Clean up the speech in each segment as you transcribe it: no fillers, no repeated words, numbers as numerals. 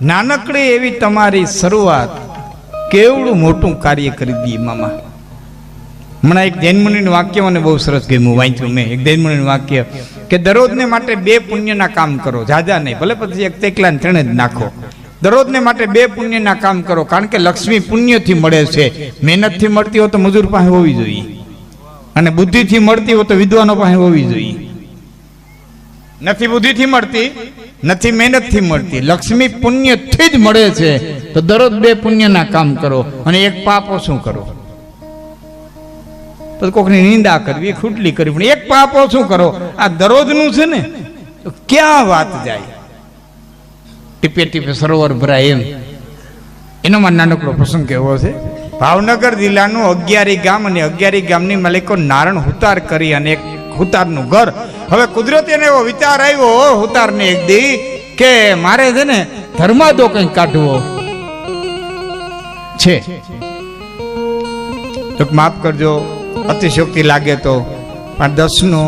નાનકડી એવી તમારી શરૂઆત કેવડું મોટું કાર્ય કરી દી મામા. હમણાં એક જૈન મુનિનું વાક્ય મને બહુ સરસ ગમ્યું, વાંચ્યું મેં. એક જૈન મુનિનું વાક્ય કે દરરોજને માટે 2 પુણ્યના કામ કરો, જાજા નહીં, ભલે પછી એક તેકલા ને ત્રણે જ નાખો. દરરોજને માટે 2 પુણ્યના કામ કરો, કારણ કે લક્ષ્મી પુણ્યથી મળે છે. મહેનતથી મળતી હોય તો મજૂર પાસે હોવી જોઈએ, અને બુદ્ધિથી મળતી હોય તો વિદ્વાનો પાસે હોવી જોઈએ. નથી બુદ્ધિથી મળતી, નથી મહેનતથી મળતી, લક્ષ્મી પુણ્યથી જ મળે છે. તો દરરોજ 2 પુણ્યના કામ કરો અને 1 પાપો શું કરો? તો કોકની નિંદા કરવી, ખૂટલી કરવી, પણ 1 પાપો શું કરો? આ દરરોજનું છે ને, તો ક્યાં વાત જાય? ટીપે ટીપે સરોવર ભરાય એમ. એનો માં નાનકડો પ્રસંગ કેવો છે. ભાવનગર જિલ્લાનું 11 ગામ, અને 11 ગામની માલિકો નારણ હુતાર કરી, અને એક હુતારનું ઘર. હવે કુદરતી એને એવો વિચાર આવ્યો હુતારને એક દી કે મારે છે ને ધર્માદો કંઈક કાઢવો છે. તો માફ કરજો, અતિશયોક્તિ લાગે તો, પણ 10નો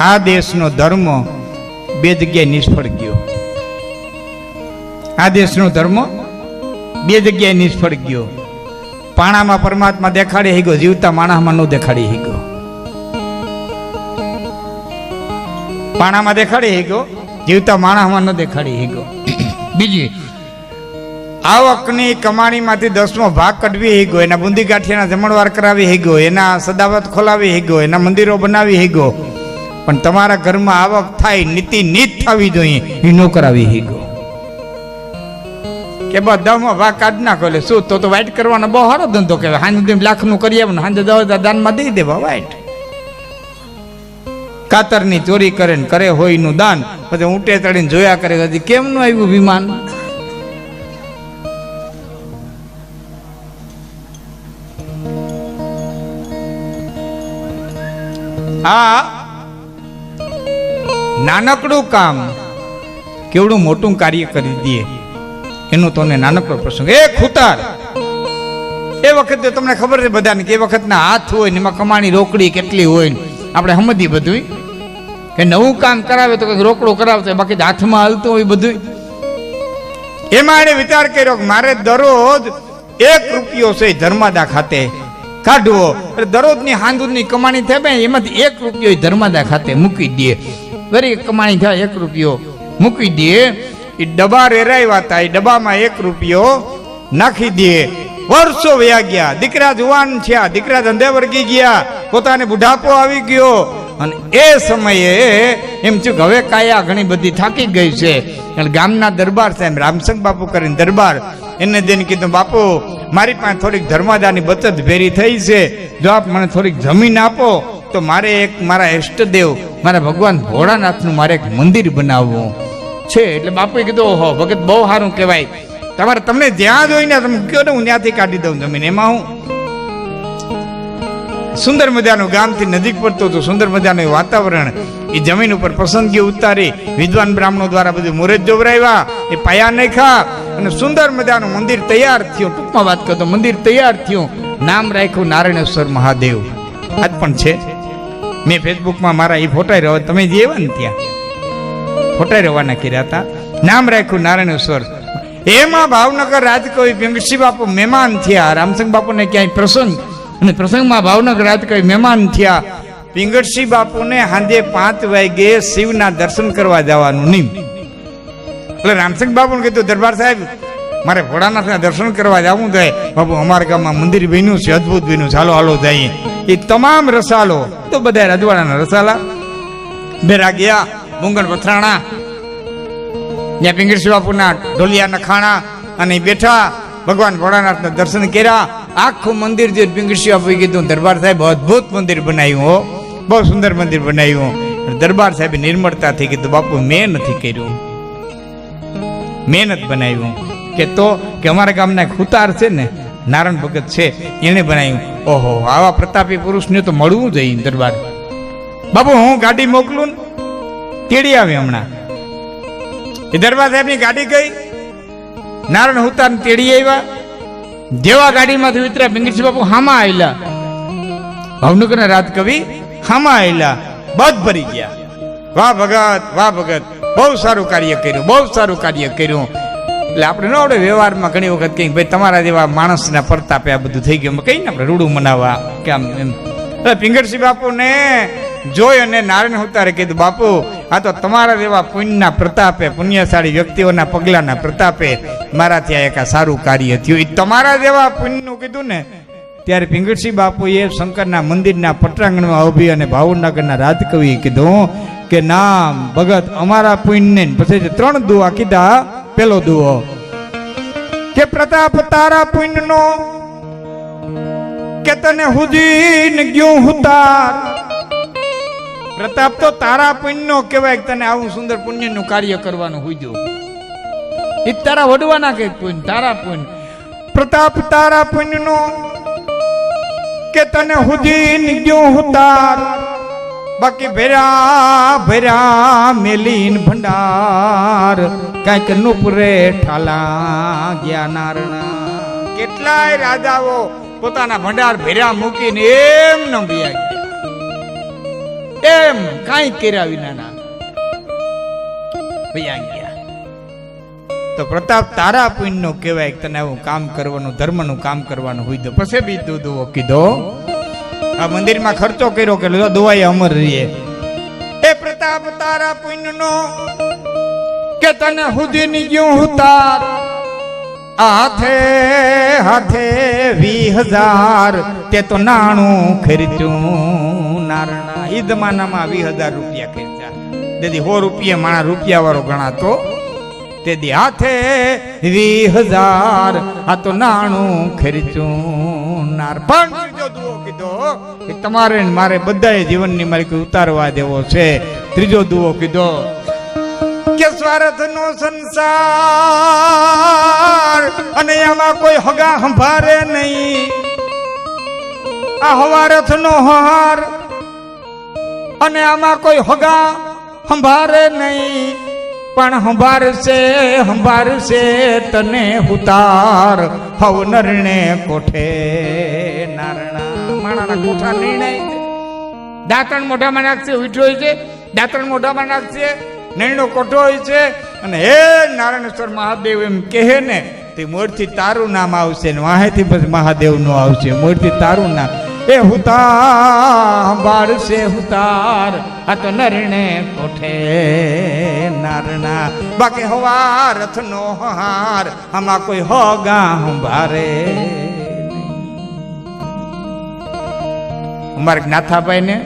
આ દેશનો ધર્મ 2 જગ્યાએ નિષ્ફળ ગયો. આ દેશનો ધર્મ 2 જગ્યાએ નિષ્ફળ ગયો. પાણામાં પરમાત્મા દેખાડી હી ગયો, જીવતા માણસમાં ન દેખાડી હી ગયો. પાણામાં દેખાડી હી ગયો, જીવતા માણસમાં ન દેખાડી હી ગયો. બીજી, આવકની કમાણીમાંથી 10મો ભાગ કઢવી હી ગયો, એના બુંદી ગાંઠિયાના જમણવાર કરાવી હી ગયો, એના સદાવત ખોલાવી હી ગયો, એના મંદિરો બનાવી હી ગયો. પણ તમારા ઘરમાં આવક થાય, નીતિ નીત થવી જોઈએ, એ ન કરાવી હી ગયો. કે 10મો ભાગ કાઢ નાખો. એટલે શું? તો વાઇટ કરવાનો બહુ સારો ધંધો કહેવાય. હાંજે લાખનું કરી આવે, હાંજે દાનમાં દઈ દેવા વાઇટ. કાતરની ચોરી કરે ને કરે હોય નું દાન, પછી ઊંટે ચડીને જોયા કરે હજી કેમનું આવ્યું વિમાન. આ નાનકડું કામ કેવડું મોટું કાર્ય કરી દે, એનો તો નાનકડો પ્રસંગ. એક હુતાર, એ વખતે તમને ખબર છે બધાને કે એ વખતના હાથ હોય ને એમાં કમાણી રોકડી કેટલી હોય ને આપણે સમજી બધું. કે નવું કામ કરાવે તો કંઈક રોકડું કરાવતો, બાકી હાથમાં હાલતું હોય બધું. એમાં એને વિચાર કર્યો કે મારે દરરોજ 1 રૂપિયો છે ધર્માદા ખાતે કાઢવો. એટલે દરરોજની હાંદુની કમાણી થાય, એમાંથી 1 રૂપિયો ધર્માદા ખાતે મૂકી દે. દરેક કમાણી થાય 1 રૂપિયો મૂકી દે. એ ડબ્બા રેરાવ્યા હતા, એ ડબ્બામાં 1 રૂપિયો નાખી દે. વર્ષો વયા ગયા, દીકરા જુવાન થયા, દીકરા ધંધે વર્ગી ગયા, પોતાને બુઢાપો આવી ગયો. અને એ સમયે એમ થયું કે હવે કાયા ઘણી બધી થાકી ગઈ છે. એટલે ગામના દરબાર સાહેબ રામસંગ બાપુ કરીને દરબાર, એને જઈને કીધું, બાપુ મારી પાસે થોડીક ધર્માદાની બચત ભેરી થઈ છે, જો આપ મને થોડીક જમીન આપો તો મારે એક મારા ઈષ્ટદેવ મારા ભગવાન ભોળાનાથનું મારે એક મંદિર બનાવવું છે. એટલે બાપુએ કીધું, ઓહો ભગત બહુ સારું કહેવાય, તમારે તમને જ્યાં જોઈને તમે કહો ને હું ત્યાંથી કાઢી દઉં જમીન. એમાં હું સુંદર મજાનું ગામથી નજીક પડતું હતું, સુંદર મજાનું વાતાવરણ. એ જમીન ઉપર પસંદગી ઉતારી, વિદ્વાન બ્રાહ્મણો દ્વારા બધું મુહૂર્ત જોવરાવ્યા, એ પાયા નાખ્યા, અને સુંદર મજાનું મંદિર તૈયાર થયું. ટૂંકમાં વાત કરતો મંદિર તૈયાર થયું. નામ રાખ્યું નારાયણેશ્વર મહાદેવ. આજ પણ છે. મેં ફેસબુકમાં મારા એ ફોટા રહ્યો, તમે જે એવા ને ત્યાં ફોટા રવાના કર્યા હતા. નામ રાખ્યું નારાયણેશ્વર. એમાં ભાવનગર રાજકવિ પિંગળસિંહ બાપુ મહેમાન થયા. રામસંગ બાપુને ક્યાંય પ્રસંગ, અને પ્રસંગમાં ભાવનગર રાજકવિ મહેમાન થયા. પિંગળસિંહ બાપુને સાંજે 5 વાગે શિવના દર્શન કરવા જવાનું નહીં. એટલે રામસંગ બાપુને કીધું, દરબાર સાહેબ મારે ભોળાનાથના દર્શન કરવા જવું થાય. બાપુ અમારા ગામમાં મંદિર બન્યું છે, અદભુત બન્યું, ચાલો હાલો જઈએ. એ તમામ રસાલો તો બધા રજવાડાના રસાલા ભેરા ગયા. મુંગણ પથરાણા, ત્યાં પિંગળસિંહ બાપુના ઢોલિયા નખાણા, અને બેઠા ભગવાન ભોળાનાથના દર્શન કર્યા. આખું મંદિર જે પિંગળસિંહ બાપુએ કીધું, દરબાર સાહેબ અદભુત મંદિર બનાવ્યું હો, બહુ સુંદર મંદિર બનાવ્યું. દરબાર સાહેબ નિર્મળતાથી કીધું, બાપુ મેં નથી કર્યું, મહેનત બનાવ્યું. કે તો કે અમારા ગામના હુતાર છે ને, નારાયણ ભગત છે, એને બનાવ્યું. ઓહો, આવા પ્રતાપી પુરુષને તો મળવું જોઈએ દરબાર. બાપુ હું ગાડી મોકલું ને તેડી આવી હમણાં. એ દરબાર સાહેબની ગાડી ગઈ, નારાયણ હુતાર તેડી આવ્યા. જેવા ગાડીમાંથી ઉતર્યા, પિંગળસિંહ બાપુ હામાં આવેલા. ભાવનગરના રાજકવિ હામાં આવેલા, બધ ભરી ગયા. વાહ ભગત, વાહ ભગત, બહુ સારું કાર્ય કર્યું, બહુ સારું કાર્ય કર્યું. એટલે આપણે ન આવડે વ્યવહારમાં ઘણી વખત કહીએ ભાઈ તમારા જેવા માણસના પરતાપે આ બધું થઈ ગયું કહીને આપણે રૂડું મનાવવા કે આમ એમ. પિંગળસિંહ બાપુને જોઈ અને નારાયણ ઉતારે કીધું બાપુ આ તો તમારા જેવા પુણ્યના પ્રતાપે, પુણ્યશાળી વ્યક્તિઓના પગલાના પ્રતાપે મારાથી આ એક સારું કાર્ય થયું. એ તમારા જેવા પુણ્યનું કીધું ને ત્યારે પિંગળસિંહ બાપુએ શંકરના મંદિરના પટાંગણમાં ઉભી અને ભાવનગરના રાજકવિએ કીધું કે નામ ભગત અમારા પુણ્યને. પછી 3 દુઆ કીધા. પેલો દુઓ કે પ્રતાપ તારા પુણ્યનો કે તને હુદીન ગયો હુતાર. પ્રતાપ તો તારા પુણ્યનો કહેવાય કે તને આવું સુંદર પુણ્યનું કાર્ય કરવાનું હુજ્યો. એ તારા વડવાના કે પુણ્ય, તારા પુણ્ય. પ્રતાપ તારા પુણ્યનો કે તને હુદીન ગયો હુતાર. બાકી ભેરા ભેરા મેલીન ભંડાર કાંઈક નુપરે ઠાલા ગયા નારણા. કેટલાય રાજાઓ પોતાના ભંડાર ભેરા મૂકીને એમ ન બિયા એમ કાંઈ કર્યા વિના ના બિયા ગયા. તો પ્રતાપ તારા પુણ્યનો કહેવાય તને આવું કામ કરવાનું, ધર્મનું કામ કરવાનું હોય. તો પછી બીજું દુઓ કીધો આ મંદિરમાં ખર્ચો કર્યો કે દુઆએ અમર રહીએ. એ પ્રતાપ તારા પુણ્યનો કે તને હુદીની ગયું હુતાર. હાથે હાથે 20,000 તે તો નાણું ખર્ચ્યું નારણા. ઈ જમાનામાં 20,000 રૂપિયા ખર્ચ્યા. તેથી 100 રૂપિયા માણા રૂપિયા વાળો ગણાતો. તેથી હાથે 20,000 આ તો નાણું ખર્ચ્યું નાર. પણ ત્રીજો દુઓ કીધો કે તમારે મારે બધાએ જીવનની મારી કોઈ ઉતારવા દેવો છે. ત્રીજો દુઓ કીધો કે સ્વાર્થનો સંસાર અને આમાં કોઈ હગા સંભારે નહીં. આ હવારથનો હાર અને આમાં કોઈ હગા સંભારે નહીં. પણ સંભારશે તને ઉતાર હવ નરણે કોઠે નારણા. માણાના કોઠા નિર્ણય દાંતણ મોઢામાં નાખશે, ઉઠ્યો હોય છે, દાંતણ મોઢામાં નાખશે, નિર્ણય કોઠો હોય છે. અને હે નારાયણેશ્વર મહાદેવ એમ કહે ને તે મોરથી તારું નામ આવશે ને વાહેથી પછી મહાદેવ નું આવશે. મોરથી તારું નામ એ હુતાર હુતાર આ તો નરણે કોઠે નારણા. બાકી હવા રથનો હાર આમાં કોઈ હોગા સંભારે. અમારે નાથાભાઈ ને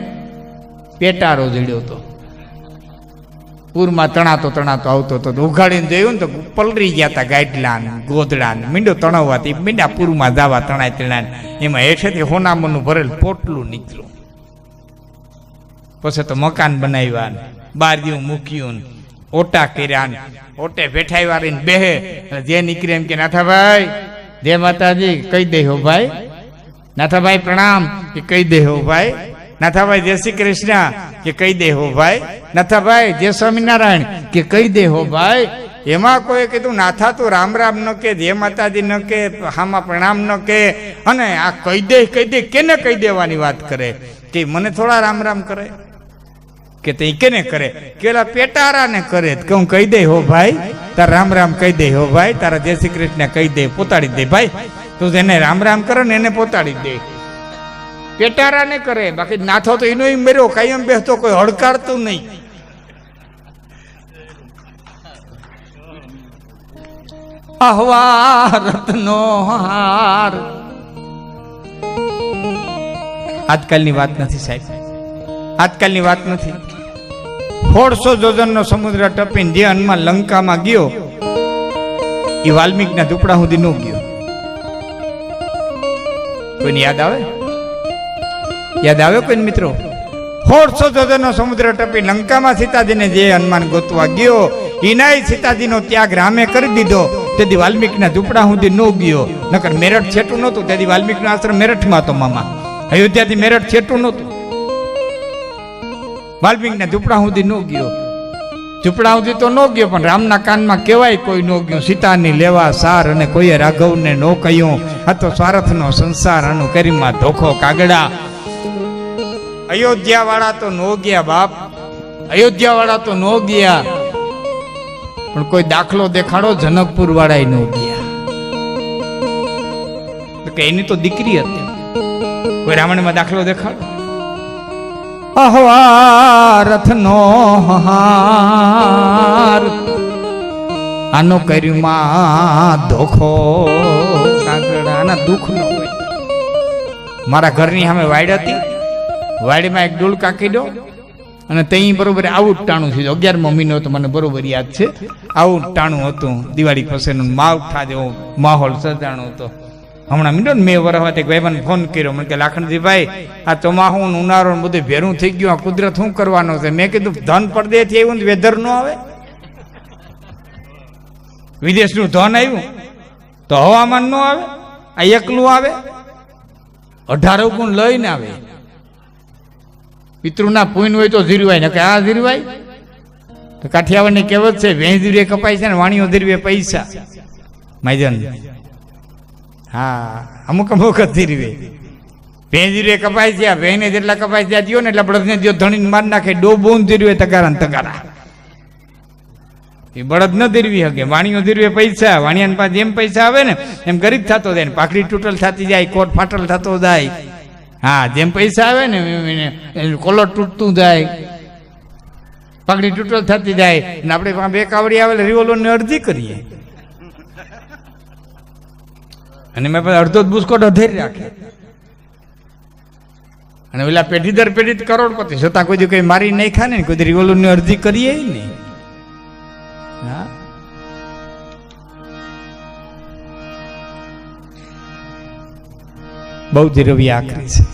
પેટારો જડ્યો હતો. પૂરમાં તણાતો આવતો હતો. ઉઘાડીને જોયું ને તો પલરી ગયા હતા ગાઈડલા ગોદડા મીંડો તણાવવાથી મીંડા પૂરમાં જવા તણાય. એમાં હેઠેથી હોનામોનું ભરેલ પોટલું નીકળ્યું. પછી તો મકાન બનાવ્યા, બારીઓ મૂક્યું, ઓટા કર્યા, ઓટે બેઠાવ્યા રહીને બેહે. જે નીકળે એમ કે નાથાભાઈ જય માતાજી કહી દે હો ભાઈ. નાથાભાઈ પ્રણામ કે કહી દે હો ભાઈ. નાથાભાઈ જય શ્રી કૃષ્ણ કે કહી દે હો ભાઈ. નાથાભાઈ જય સ્વામિનારાયણ કે કહી દે હો ભાઈ. એમાં કોઈ કીધું નાથા તું રામ રામ ન કે, જય માતાજી ન કે, હામાં પ્રણામ ન કે, અને આ કહી દે કેને કહી દેવાની વાત કરે કે મને થોડા રામ રામ કરે કે તે કેને કરે કેલા પેટારા ને કરે કે હું કહી દે હો ભાઈ તાર રામ રામ કહી દે હો ભાઈ, તારા જય શ્રી કૃષ્ણ કહી દે, પોતાડી દે ભાઈ. તું જેને રામ રામ કરે ને એને પોતાડી દે, પેટારા ને કરે. બાકી નાથો તો એનો મેરો કાયમ બેસતો, કોઈ હડકારતું નહીં. અહવા રત્નો હાર. આજકાલની વાત નથી સાહેબ, આજકાલની વાત નથી. 150 જોજનનો સમુદ્ર ટપીને જે હનુમાન લંકામાં ગયો એ વાલ્મીકના ઝૂંપડા સુધી ન ગયો. કોઈને યાદ આવે? યાદ આવે કોઈને મિત્રો? 150 જોજનનો સમુદ્ર ટપી લંકામાં સીતાજીને જે હનુમાન ગોતવા ગયો એનાય સીતાજીનો ત્યાગ રામે કરી દીધો. તેથી વાલ્મીકના ઝૂંપડા સુધી ન ગયો. નકર મેરઠ છેટું નહોતું, તેથી વાલ્મીકનો આશ્રમ મેરઠમાં હતો. મામા અયોધ્યાથી મેરઠ છેટું નહોતું. વાલ્મીકના ઝૂંપડા સુધી ન ગયો. ઝૂંપડા સુધી તો ન ગયો, પણ રામના કાનમાં કહેવાય કોઈ ન ગયું. સીતાની લેવા સાર અને કોઈએ રાઘવને ન કહ્યું. આ તો સ્વાર્થનો સંસાર આનું કરીમાં ધોખો કાગડા. અયોધ્યા વાળા તો ન ગયા બાપ, અયોધ્યા વાળા તો નો ગયા, પણ કોઈ દાખલો દેખાડો જનકપુર વાળા નો ગયા. કે એની તો દીકરી હતી, કોઈ રાવણમાં દાખલો દેખાડો. અહવા રથનો હાર આનો કર્યું માં ધોખો. આના દુઃખ ન હોય. મારા ઘરની સામે વાડ હતી, વાડીમાં એક ડોલ કાકી દો અને તઈ બરોબર આવું જ ટાણું થયું. 11મો મહિનો તો મને બરોબર યાદ છે. આવું જ ટાણું હતું, દિવાળી પછીનું માવઠા જેવો માહોલ સર્જાણો હતો. હમણાં મીઠો ને મેં વરહવાથી ભાઈબંધ ફોન કર્યો, મને કે લાખણજી ભાઈ આ ચોમાહું ઉનાળો બધું ભેરું થઈ ગયું, આ કુદરત શું કરવાનો છે? મેં કીધું ધન પડદેથી આવ્યું ને વેધર નો આવે, વિદેશનું ધન આવ્યું તો હવામાન નો આવે, આ એકલું આવે, 18 ગુણ લઈને આવે. પિતૃના પૂન હોય તો જીરવાય ને કે આ જીરવાય. તો કાઠિયાવાડની કહેવત છે, ભેંસ ધીરે કપાય છે ને વાણીઓ ધીરવે પૈસા. માયજન હા, અમુક અમુક જ ધીરવે. ભેંસ ધીરે કપાય છે, આ ભેંને જેટલા કપાય ત્યાં દો ને એટલે બળદને જો ધણીને માર નાખે. ડો બોન ધીરવે તગારા ને તગારા. એ બળદ ન ધીરવી શકે, વાણીઓ ધીરવે પૈસા. વાણિયાની પાસે જેમ પૈસા આવે ને એમ ગરીબ થતો જાય, પાકડી તૂટલ થતી જાય, કોટ ફાટલ થતો જાય. હા, જેમ પૈસા આવે ને કોલર તૂટતું જાય, પાકડી તૂટલ થતી જાય. ને આપણે બે કાવડી આવે રિવોલ્વર ને અરજી કરીએ અને મેં પછી અડધો જ બુસ્કોટ અધેરી રાખે. અને પેલા પેઢી દર પેઢી કરોડપતિ છતાં કોઈ કઈ મારી નહીં ખા ને, કોઈ રિવોલ્વર ની અરજી કરીએ નહીં. હા, બહુ ધીરવી આખરી છે.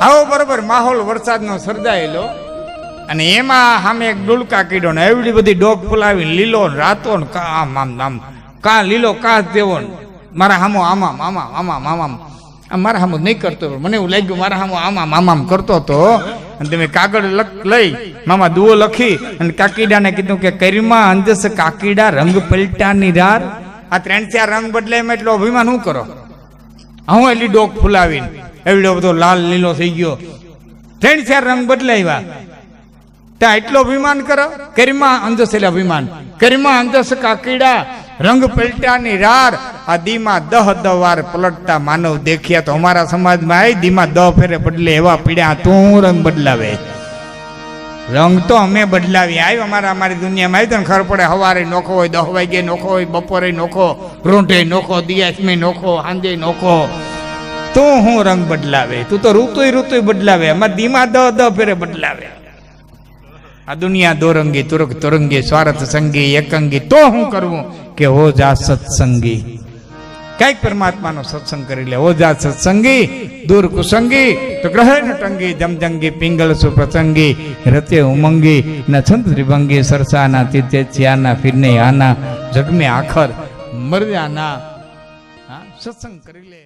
આવો બરોબર માહોલ વરસાદનો સર્જાયેલો અને એમાં સામે એક ડુલકા કીડો ને એવડી બધી ડોક ફુલાવી, લીલો રાતો ને આમ આમ આમ કા લીલો કાચ દેવો મારા હામો આમામ આમામ આમામ આમામ. મારા હામો નહીં કરતો, મને એવું લાગ્યું મારા હામો આમામ આમામ કરતો હતો. અને તમે કાગળ લઈ મામા દુઓ લખી અને કાકીડાને કીધું કે કરીમાં અંજસ કાકીડા રંગ પલટાની રાર. આ 3-4 રંગ બદલાય એટલો અભિમાન શું કરો? હું એટલી ડોક ફુલાવીને એવડો બધો લાલ લીલો થઈ ગયો, 3-4 રંગ બદલાવ્યા, ત્યાં એટલો અભિમાન કરો? કરીમાં અંજસ એટલે અભિમાન. કરીમાં અંજસ કાકીડા રંગ પલટાની રાર. આ દીમાં 10 વાર પલટતા માનવ દેખ્યા. તો અમારા સમાજમાં આવી દીમાં 10 ફેરે બદલે એવા પીડ્યા. તું રંગ બદલાવે? રંગ તો અમે બદલાવી આવ્યો. અમારી દુનિયામાં આવી તો ખબર પડે. સવારે નોખો હોય, 10 વાગે નોખો હોય, બપોરે નોખો, રોંઢે નોખો, દિયાસમે નોખો, સાંજે નોખો. તું હું રંગ બદલાવે? તું તો ઋતુ બદલાવે. અમારે દીમાં 10 ફેરે બદલાવે. આ દુનિયા દોરંગી તુરક તોરંગી સ્વાર્થ સંગી એકંગી. તો હું કરવું કે હો જા સત્સંગી. કઈક પરમાત્માનો સત્સંગ કરી લે. હો જા સત્સંગી દૂર કુસંગી તો ગ્રહે ન ટંગી જમજંગી પિંગલ સુપ્રસંગી રતે ઉમંગી ન છંદ ત્રિભંગી સરસાના તીર્થે છિયાના ફિરને આના જગમે આખર મર્યાના. સત્સંગ કરી લે.